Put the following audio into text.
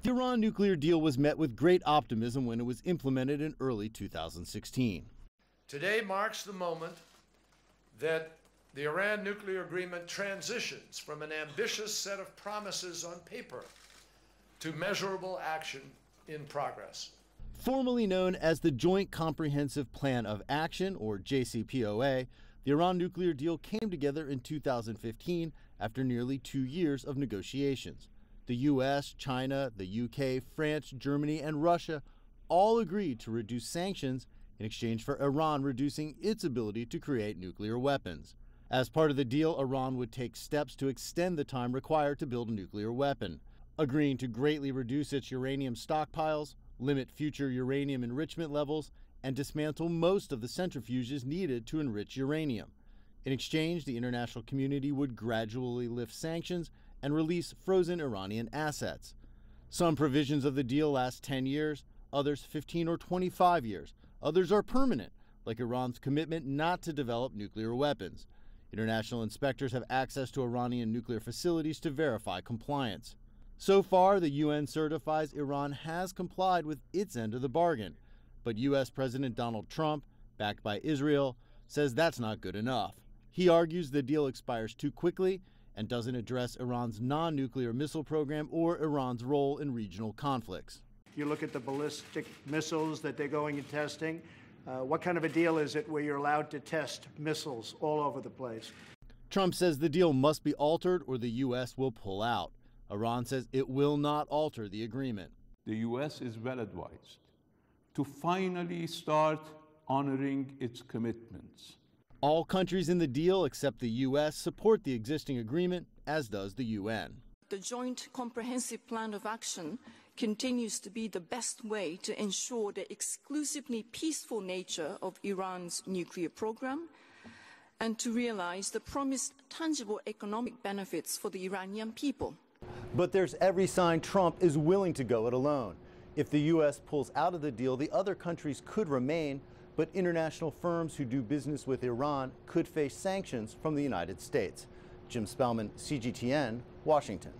The Iran nuclear deal was met with great optimism when it was implemented in early 2016. Today marks the moment that the Iran nuclear agreement transitions from an ambitious set of promises on paper to measurable action in progress. Formally known as the Joint Comprehensive Plan of Action, or JCPOA, the Iran nuclear deal came together in 2015 after nearly 2 years of negotiations. The U.S., China, the U.K., France, Germany, and Russia all agreed to reduce sanctions in exchange for Iran reducing its ability to create nuclear weapons. As part of the deal, Iran would take steps to extend the time required to build a nuclear weapon, agreeing to greatly reduce its uranium stockpiles, limit future uranium enrichment levels, and dismantle most of the centrifuges needed to enrich uranium. In exchange, the international community would gradually lift sanctions and release frozen Iranian assets. Some provisions of the deal last 10 years, others 15 or 25 years. Others are permanent, like Iran's commitment not to develop nuclear weapons. International inspectors have access to Iranian nuclear facilities to verify compliance. So far, the UN certifies Iran has complied with its end of the bargain. But U.S. President Donald Trump, backed by Israel, says that's not good enough. He argues the deal expires too quickly and doesn't address Iran's non-nuclear missile program or Iran's role in regional conflicts. You look at the ballistic missiles that they're going and testing. What kind of a deal is it where you're allowed to test missiles all over the place? Trump says the deal must be altered or the U.S. will pull out. Iran says it will not alter the agreement. The U.S. is well advised to finally start honoring its commitments. All countries in the deal except the U.S. support the existing agreement, as does the UN. The Joint Comprehensive Plan of Action continues to be the best way to ensure the exclusively peaceful nature of Iran's nuclear program and to realize the promised tangible economic benefits for the Iranian people. But there's every sign Trump is willing to go it alone. If the U.S. pulls out of the deal, the other countries could remain, but international firms who do business with Iran could face sanctions from the United States. Jim Spellman, CGTN, Washington.